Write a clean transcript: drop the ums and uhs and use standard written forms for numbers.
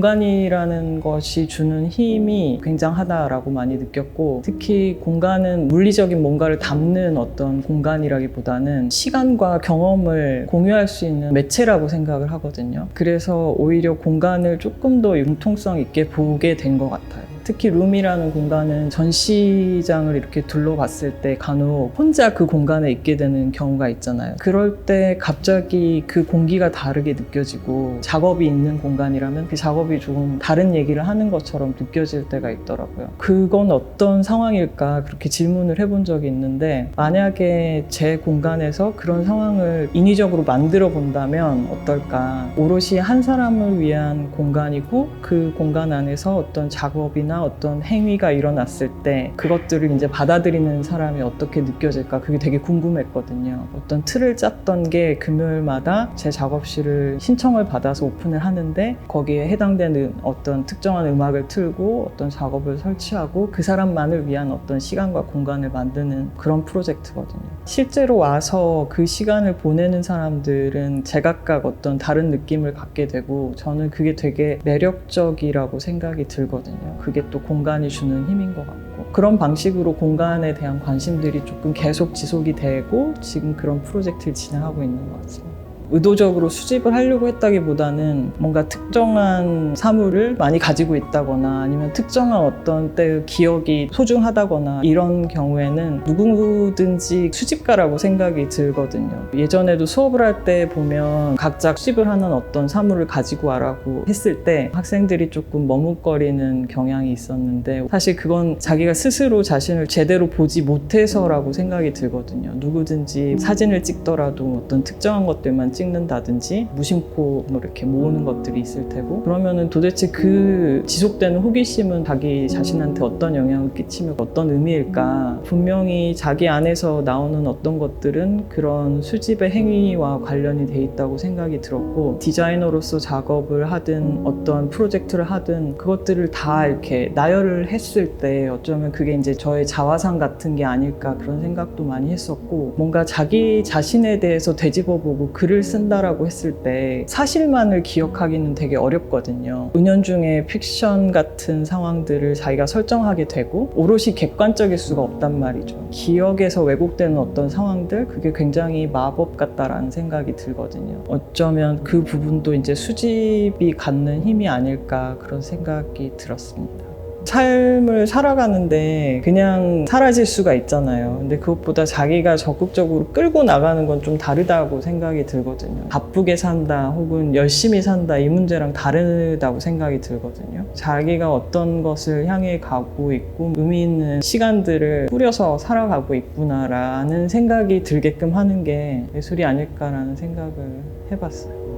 공간이라는 것이 주는 힘이 굉장하다라고 많이 느꼈고, 특히 공간은 물리적인 뭔가를 담는 어떤 공간이라기보다는 시간과 경험을 공유할 수 있는 매체라고 생각을 하거든요. 그래서 오히려 공간을 조금 더 융통성 있게 보게 된 것 같아요. 특히 룸이라는 공간은 전시장을 이렇게 둘러봤을 때 간혹 혼자 그 공간에 있게 되는 경우가 있잖아요. 그럴 때 갑자기 그 공기가 다르게 느껴지고, 작업이 있는 공간이라면 그 작업이 조금 다른 얘기를 하는 것처럼 느껴질 때가 있더라고요. 그건 어떤 상황일까 그렇게 질문을 해본 적이 있는데, 만약에 제 공간에서 그런 상황을 인위적으로 만들어 본다면 어떨까. 오롯이 한 사람을 위한 공간이고, 그 공간 안에서 어떤 작업이나 어떤 행위가 일어났을 때 그것들을 이제 받아들이는 사람이 어떻게 느껴질까, 그게 되게 궁금했거든요. 어떤 틀을 짰던 게 금요일마다 제 작업실을 신청을 받아서 오픈을 하는데, 거기에 해당되는 어떤 특정한 음악을 틀고 어떤 작업을 설치하고 그 사람만을 위한 어떤 시간과 공간을 만드는 그런 프로젝트거든요. 실제로 와서 그 시간을 보내는 사람들은 제각각 어떤 다른 느낌을 갖게 되고, 저는 그게 되게 매력적이라고 생각이 들거든요. 그게 또 공간이 주는 힘인 것 같고, 그런 방식으로 공간에 대한 관심들이 조금 계속 지속이 되고 지금 그런 프로젝트를 진행하고 있는 것 같습니다. 의도적으로 수집을 하려고 했다기보다는 뭔가 특정한 사물을 많이 가지고 있다거나 아니면 특정한 어떤 때의 기억이 소중하다거나 이런 경우에는 누구든지 수집가라고 생각이 들거든요. 예전에도 수업을 할 때 보면 각자 수집을 하는 어떤 사물을 가지고 와라고 했을 때 학생들이 조금 머뭇거리는 경향이 있었는데, 사실 그건 자기가 스스로 자신을 제대로 보지 못해서라고 생각이 들거든요. 누구든지 사진을 찍더라도 어떤 특정한 것들만 찍는다든지 무심코 뭐 이렇게 모으는 것들이 있을 테고, 그러면은 도대체 그 지속되는 호기심은 자기 자신한테 어떤 영향을 끼치며 어떤 의미일까. 분명히 자기 안에서 나오는 어떤 것들은 그런 수집의 행위와 관련이 돼 있다고 생각이 들었고, 디자이너로서 작업을 하든 어떤 프로젝트를 하든 그것들을 다 이렇게 나열을 했을 때 어쩌면 그게 이제 저의 자화상 같은 게 아닐까, 그런 생각도 많이 했었고, 뭔가 자기 자신에 대해서 되짚어보고 글을 쓴다라고 했을 때 사실만을 기억하기는 되게 어렵거든요. 은연중에 픽션 같은 상황들을 자기가 설정하게 되고 오롯이 객관적일 수가 없단 말이죠. 기억에서 왜곡되는 어떤 상황들, 그게 굉장히 마법 같다라는 생각이 들거든요. 어쩌면 그 부분도 이제 수집이 갖는 힘이 아닐까, 그런 생각이 들었습니다. 삶을 살아가는데 그냥 사라질 수가 있잖아요. 근데 그것보다 자기가 적극적으로 끌고 나가는 건 좀 다르다고 생각이 들거든요. 바쁘게 산다 혹은 열심히 산다, 이 문제랑 다르다고 생각이 들거든요. 자기가 어떤 것을 향해 가고 있고 의미 있는 시간들을 꾸려서 살아가고 있구나라는 생각이 들게끔 하는 게 예술이 아닐까라는 생각을 해봤어요.